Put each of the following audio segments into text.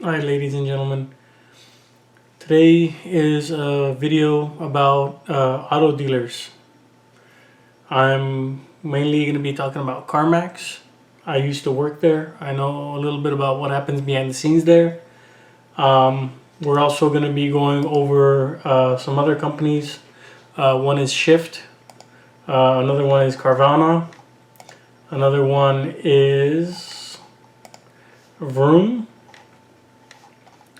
Alright, ladies and gentlemen, today is a video about auto dealers. I'm mainly going to be talking about Carmax. I used to work there. I know a little bit about what happens behind the scenes there. We're also going to be going over some other companies. One is Shift, another one is Carvana, another one is Vroom,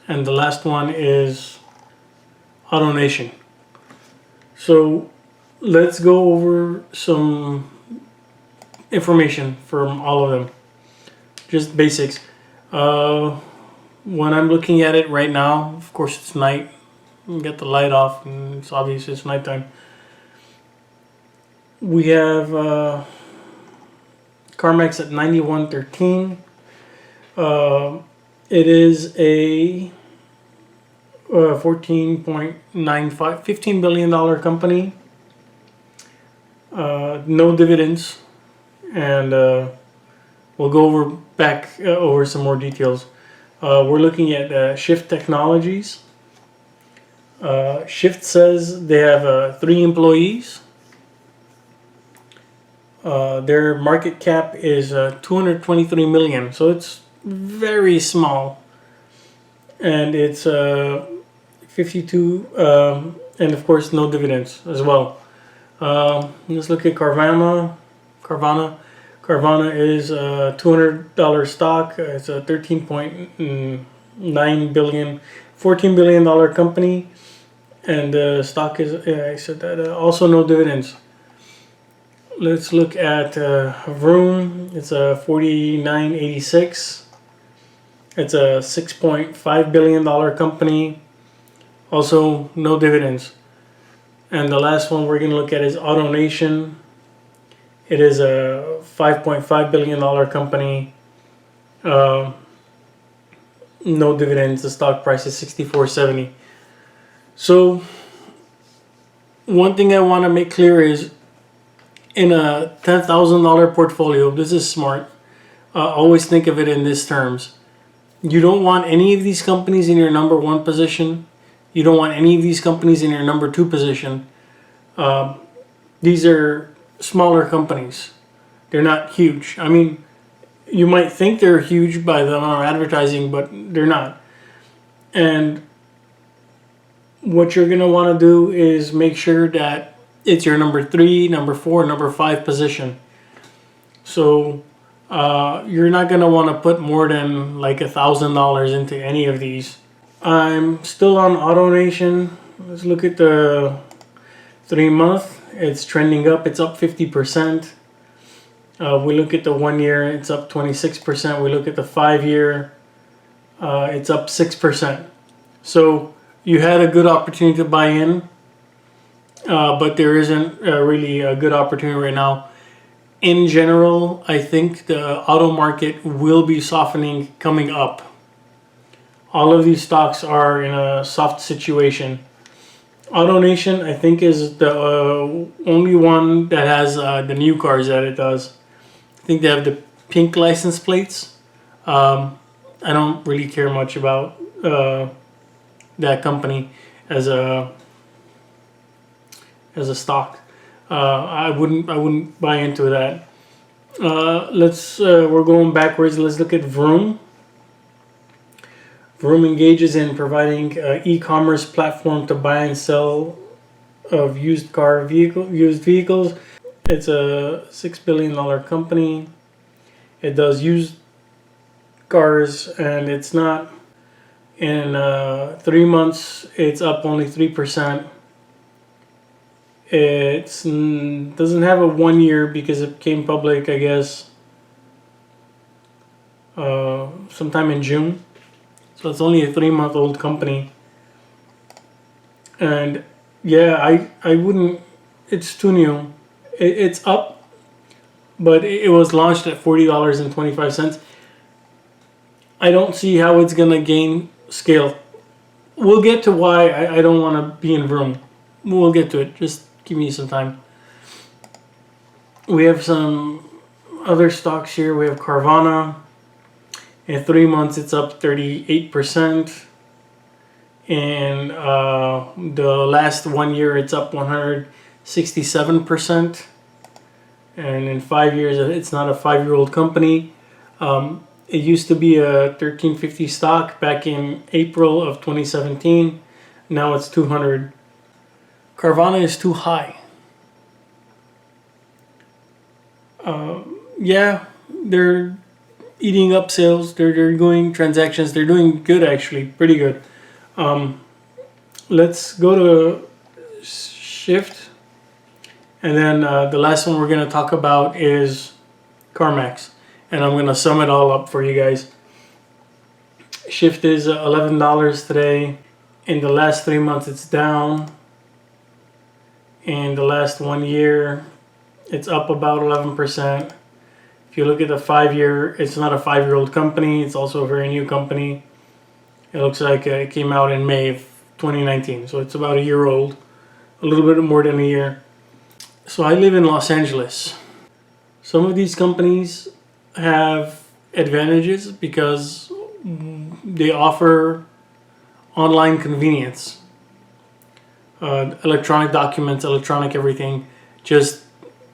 and the last one is Autonation. So let's go over some information from all of them, just basics. When I'm looking at it right now, of course it's night, get the light off and it's obvious it's nighttime. We have Carmax at 9113. It is a $15 billion company. No dividends, and we'll go over some more details. We're looking at Shift Technologies. Shift says they have 3 employees. Their market cap is 223 million, so it's very small, and it's 52, and of course no dividends as well. Let's look at Carvana. Carvana is a $200 stock. It's a 13.9 billion, $14 billion company, and the stock is, I said that, also no dividends. Let's look at Vroom. It's a 49.86. It's a $6.5 billion company, also no dividends. And the last one we're going to look at is Autonation. It is a $5.5 billion company, no dividends. The stock price is $64.70. So one thing I want to make clear is, in a $10,000 portfolio, this is smart. Always think of it in these terms. You don't want any of these companies in your number 1 position. You don't want any of these companies in your number 2 position. These are smaller companies. They're not huge. I mean, you might think they're huge by the amount of advertising, but they're not. And what you're going to want to do is make sure that it's your number 3, number 4, number 5 position. So you're not going to want to put more than like $1,000 into any of these. I'm still on Autonation. Let's look at the 3 month. It's trending up. It's up 50%. We look at the 1 year. It's up 26%. We look at the 5 year. It's up 6%. So you had a good opportunity to buy in. But there isn't really a good opportunity right now. In general, I think the auto market will be softening coming up. All of these stocks are in a soft situation. Autonation, I think, is the only one that has the new cars that it does. I think they have the pink license plates. I don't really care much about that company as a stock. I wouldn't buy into that. We're going backwards. Let's look at Vroom. Vroom engages in providing an e-commerce platform to buy and sell of used vehicles. It's a $6 billion company. It does used cars, and it's not. In 3 months, it's up only 3%. It doesn't have a 1 year because it came public, I guess, sometime in June. So it's only a 3-month-old company. And yeah, I wouldn't, it's too new. It's up, but it was launched at $40.25. I don't see how it's going to gain scale. We'll get to why I don't want to be in Vroom. We'll get to it. Just give me some time. We have some other stocks here. We have Carvana. In 3 months, it's up 38%. In the last 1 year, it's up 167%. And in 5 years, it's not a 5-year-old company. It used to be a 1350 stock back in April of 2017. Now it's 200. Carvana is too high. Yeah, they're eating up sales. They're doing transactions. They're doing good, actually, pretty good. Let's go to Shift. And then the last one we're going to talk about is Carmax. And I'm going to sum it all up for you guys. Shift is $11 today. In the last 3 months, it's down. In the last 1 year, it's up about 11%. If you look at the 5-year, it's not a 5-year-old company. It's also a very new company. It looks like it came out in May of 2019. So it's about a year old. A little bit more than a year. So I live in Los Angeles. Some of these companies have advantages because they offer online convenience. Electronic documents, electronic everything. Just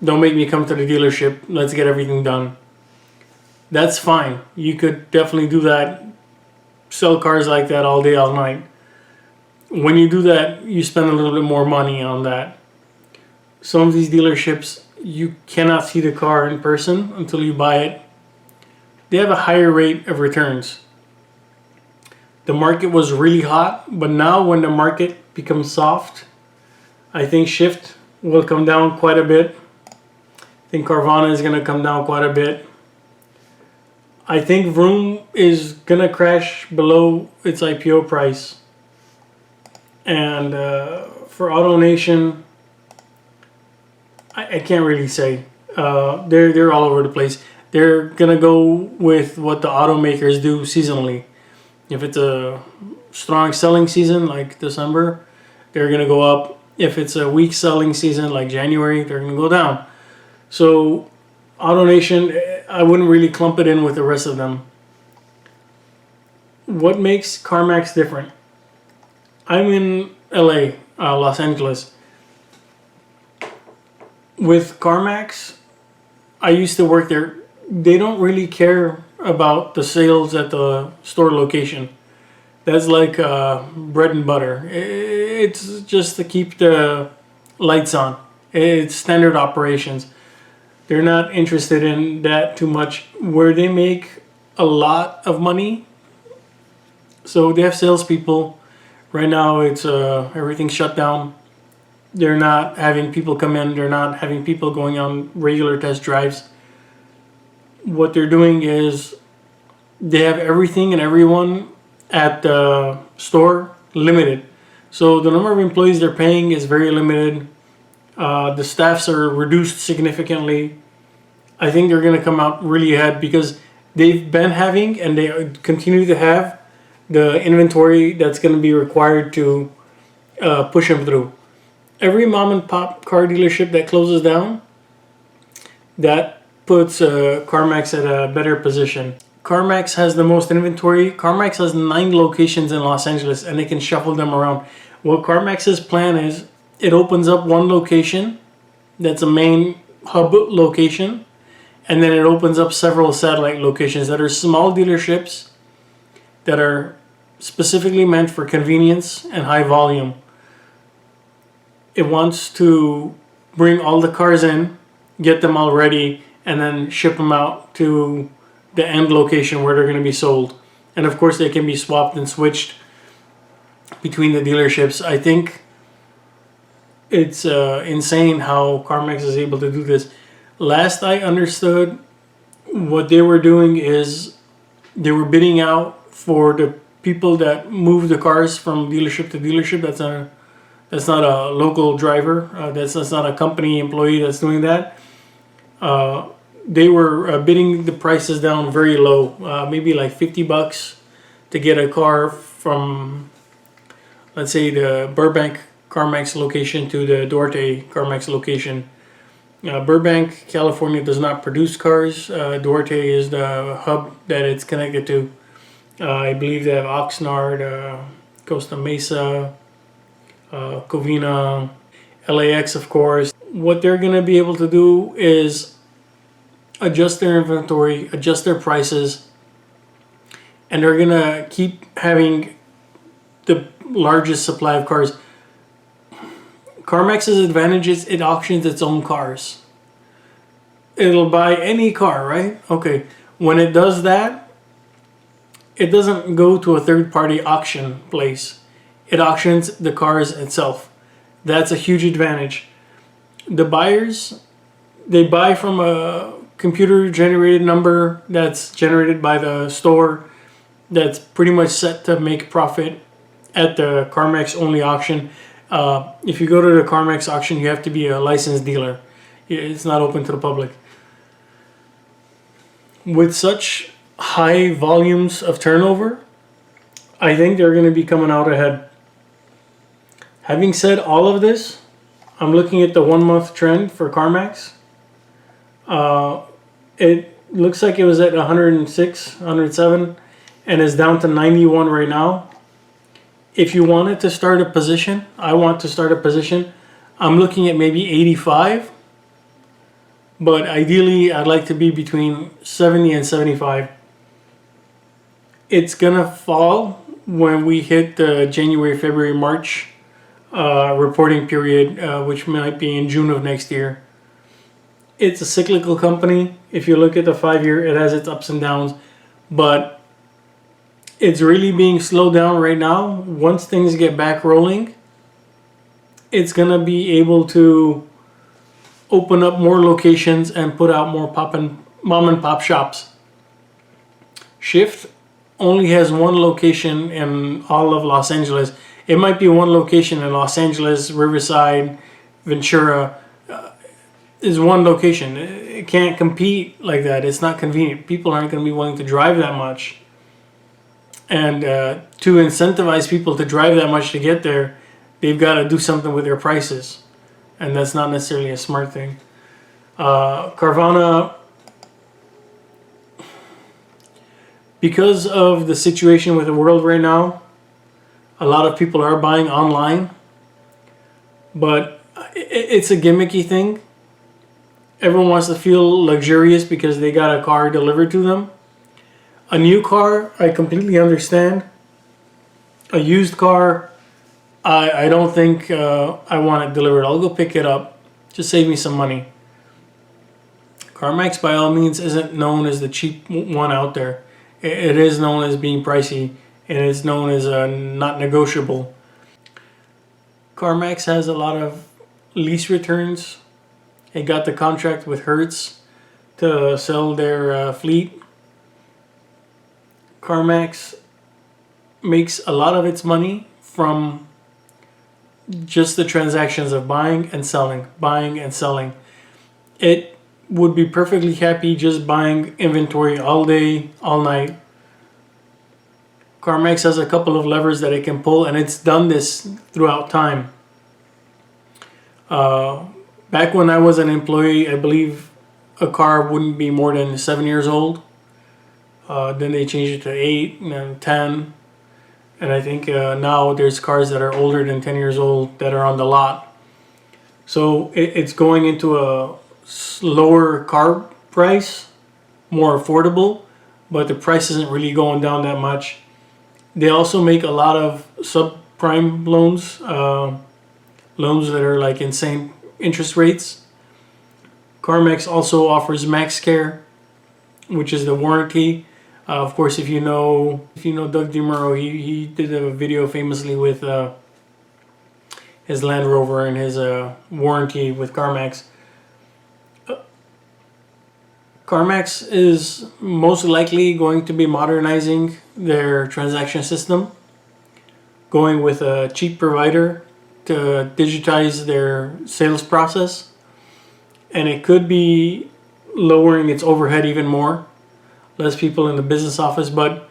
don't make me come to the dealership. Let's get everything done. That's fine. You could definitely do that. Sell cars like that all day, all night. When you do that, you spend a little bit more money on that. Some of these dealerships, you cannot see the car in person until you buy it. They have a higher rate of returns. The market was really hot, but now when the market becomes soft, I think Shift will come down quite a bit. I think Carvana is going to come down quite a bit. I think Vroom is going to crash below its IPO price. And for Autonation, I can't really say. They're all over the place. They're gonna go with what the automakers do seasonally. If it's a strong selling season like December, they're gonna go up. If it's a weak selling season like January, they're gonna go down. So Autonation, I wouldn't really clump it in with the rest of them. What makes Carmax different? I'm in LA, Los Angeles. With Carmax, I used to work there. They don't really care about the sales at the store location. That's like bread and butter. It's just to keep the lights on. It's standard operations. They're not interested in that too much. Where they make a lot of money, so they have salespeople. Right now, it's everything's shut down. They're not having people come in. They're not having people going on regular test drives. What they're doing is they have everything and everyone at the store limited. So the number of employees they're paying is very limited. The staffs are reduced significantly. I think they're going to come out really ahead because they've been having and they continue to have the inventory that's going to be required to push them through. Every mom and pop car dealership that closes down, that puts Carmax at a better position. Carmax has the most inventory. Carmax has 9 locations in Los Angeles and they can shuffle them around. What Carmax's plan is, it opens up one location that's a main hub location, and then it opens up several satellite locations that are small dealerships that are specifically meant for convenience and high volume. It wants to bring all the cars in, get them all ready, and then ship them out to the end location where they're going to be sold. And of course, they can be swapped and switched between the dealerships. I think it's insane how Carmax is able to do this. Last I understood, what they were doing is they were bidding out for the people that move the cars from dealership to dealership. That's not a local driver. That's not a company employee that's doing that. They were bidding the prices down very low, maybe like $50 to get a car from, let's say, the Burbank Carmax location to the Duarte Carmax location. Burbank, California does not produce cars. Duarte is the hub that it's connected to. I believe they have Oxnard, Costa Mesa, Covina, LAX, of course. What they're going to be able to do is adjust their inventory, adjust their prices, and they're going to keep having the largest supply of cars. Carmax's advantage is it auctions its own cars. It'll buy any car, right? Okay. When it does that, it doesn't go to a third-party auction place. It auctions the cars itself. That's a huge advantage. The buyers, they buy from a computer-generated number that's generated by the store that's pretty much set to make profit at the CarMax only auction. If you go to the CarMax auction, you have to be a licensed dealer. It's not open to the public. With such high volumes of turnover, I think they're going to be coming out ahead. Having said all of this, I'm looking at the 1 month trend for CarMax. It looks like it was at 106, 107, and is down to 91 right now. If you wanted to start a position, I want to start a position. I'm looking at maybe 85, but ideally I'd like to be between 70 and 75. It's gonna fall when we hit the January, February, March reporting period, which might be in June of next year. It's a cyclical company. If you look at the 5-year, it has its ups and downs, but it's really being slowed down right now. Once things get back rolling, it's gonna be able to open up more locations and put out more mom and pop shops. Shift only has one location in all of Los Angeles. It might be one location in Los Angeles, Riverside, Ventura. Is one location. It can't compete like that. It's not convenient. People aren't going to be willing to drive that much. And to incentivize people to drive that much to get there, they've got to do something with their prices. And that's not necessarily a smart thing. Carvana, because of the situation with the world right now, a lot of people are buying online. But it's a gimmicky thing. Everyone wants to feel luxurious because they got a car delivered to them. A new car, I completely understand. A used car, I don't think I want it delivered. I'll go pick it up. Just save me some money. CarMax, by all means, isn't known as the cheap one out there. It is known as being pricey, and it's known as not negotiable. CarMax has a lot of lease returns. It got the contract with Hertz to sell their fleet. CarMax makes a lot of its money from just the transactions of buying and selling, buying and selling. It would be perfectly happy just buying inventory all day, all night. CarMax has a couple of levers that it can pull, and it's done this throughout time. Back when I was an employee, I believe a car wouldn't be more than 7 years old. Then they changed it to 8 and then 10. And I think now there's cars that are older than 10 years old that are on the lot. So it's going into a lower car price, more affordable, but the price isn't really going down that much. They also make a lot of subprime loans, loans that are like insane interest rates. CarMax also offers MaxCare, which is the warranty. Of course, if you know Doug DeMuro, he did a video famously with his Land Rover and his warranty with CarMax. CarMax is most likely going to be modernizing their transaction system, going with a cheap provider to digitize their sales process, and it could be lowering its overhead even more. Less people in the business office, but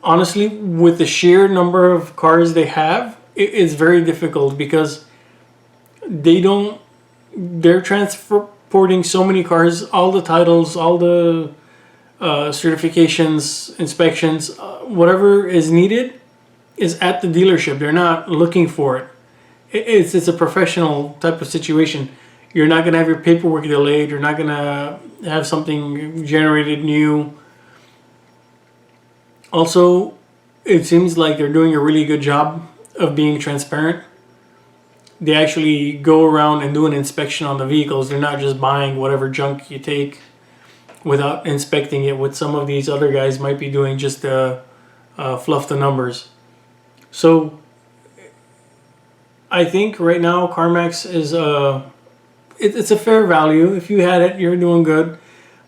honestly, with the sheer number of cars they have, it's very difficult because they don't they're transporting so many cars, all the titles, all the certifications, inspections, whatever is needed is at the dealership. They're not looking for it. It's a professional type of situation. You're not going to have your paperwork delayed. You're not going to have something generated new. Also, it seems like they're doing a really good job of being transparent. They actually go around and do an inspection on the vehicles. They're not just buying whatever junk you take without inspecting it, what some of these other guys might be doing just to fluff the numbers. So I think right now CarMax is it's a fair value. If you had it, you're doing good.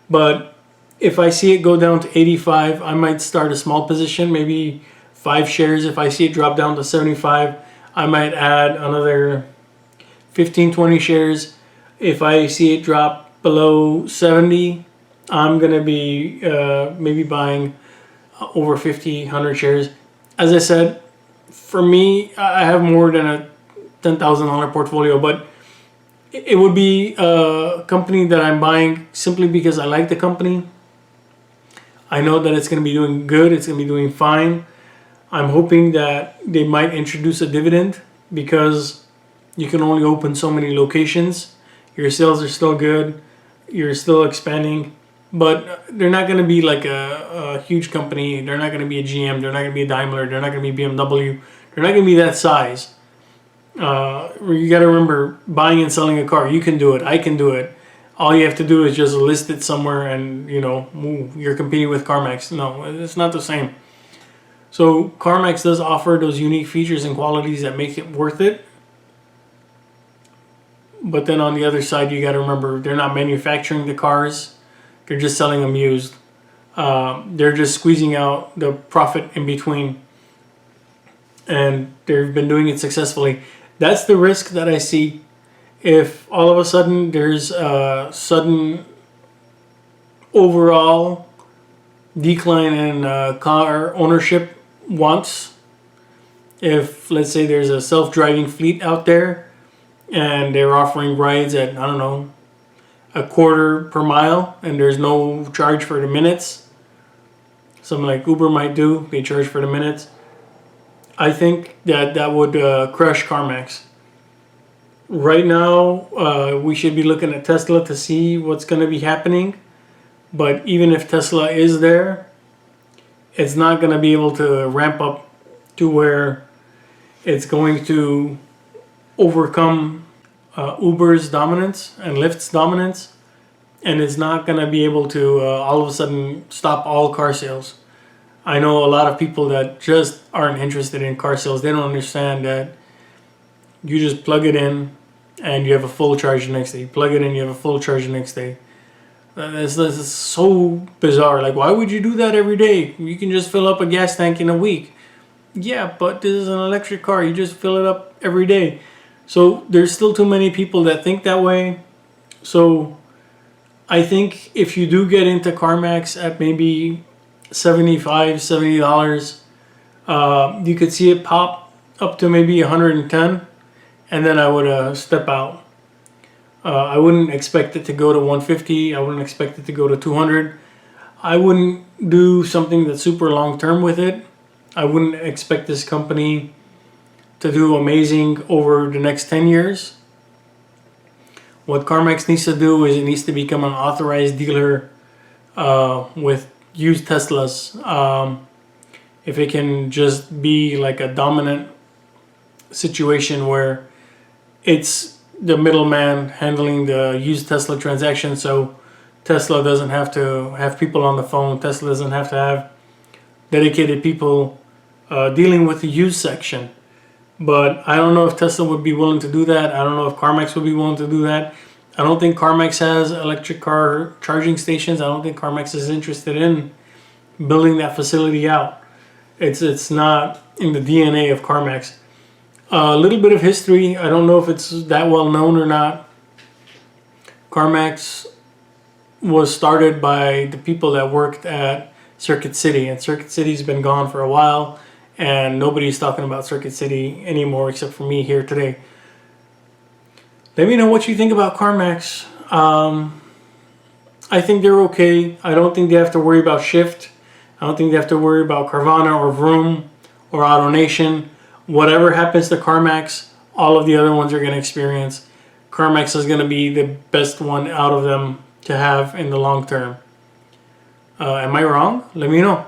But if I see it go down to 85, I might start a small position, maybe 5 shares. If I see it drop down to 75, I might add another 15, 20 shares. If I see it drop below 70, I'm going to be maybe buying over 50, 100 shares. As I said, for me, I have more than a $10,000 portfolio, but it would be a company that I'm buying simply because I like the company. I know that it's going to be doing good. It's going to be doing fine. I'm hoping that they might introduce a dividend because you can only open so many locations. Your sales are still good. You're still expanding. But they're not going to be like a huge company. They're not going to be a GM. They're not going to be a Daimler. They're not going to be BMW. They're not going to be that size. You got to remember, buying and selling a car, you can do it. I can do it. All you have to do is just list it somewhere and, you're competing with CarMax. No, it's not the same. So CarMax does offer those unique features and qualities that make it worth it. But then on the other side, you got to remember, they're not manufacturing the cars. They're just selling them used. They're just squeezing out the profit in between. And they've been doing it successfully. That's the risk that I see. If all of a sudden there's a sudden overall decline in car ownership once, if let's say there's a self-driving fleet out there and they're offering rides at, I don't know, $0.25 per mile and there's no charge for the minutes, something like Uber might do, they charge for the minutes, I think that would crush CarMax. Right now, we should be looking at Tesla to see what's going to be happening. But even if Tesla is there, it's not going to be able to ramp up to where it's going to overcome Uber's dominance and Lyft's dominance. And it's not going to be able to all of a sudden stop all car sales. I know a lot of people that just aren't interested in car sales. They don't understand that you just plug it in and you have a full charge the next day. You plug it in, you have a full charge the next day. This is so bizarre. Like, why would you do that every day? You can just fill up a gas tank in a week. Yeah, but this is an electric car. You just fill it up every day. So there's still too many people that think that way. So I think if you do get into CarMax at maybe $75, $70, you could see it pop up to maybe 110, and then I would step out. I wouldn't expect it to go to 150. I wouldn't expect it to go to 200. I wouldn't do something that's super long term with it. I wouldn't expect this company to do amazing over the next 10 years. What CarMax needs to do is it needs to become an authorized dealer with used Teslas. If it can just be like a dominant situation where it's the middleman handling the used Tesla transaction, so Tesla doesn't have to have people on the phone. Tesla doesn't have to have dedicated people dealing with the used section. But I don't know if Tesla would be willing to do that. I don't know if CarMax would be willing to do that. I don't think CarMax has electric car charging stations. I don't think CarMax is interested in building that facility out. It's not in the DNA of CarMax. A little bit of history. I don't know if it's that well known or not. CarMax was started by the people that worked at Circuit City, and Circuit City's been gone for a while, and nobody's talking about Circuit City anymore except for me here today. Let me know what you think about Carmax. I think they're okay. I don't think they have to worry about Shift. I don't think they have to worry about Carvana or Vroom or Autonation. Whatever happens to Carmax, all of the other ones are going to experience. Carmax is going to be the best one out of them to have in the long term. Am I wrong? Let me know.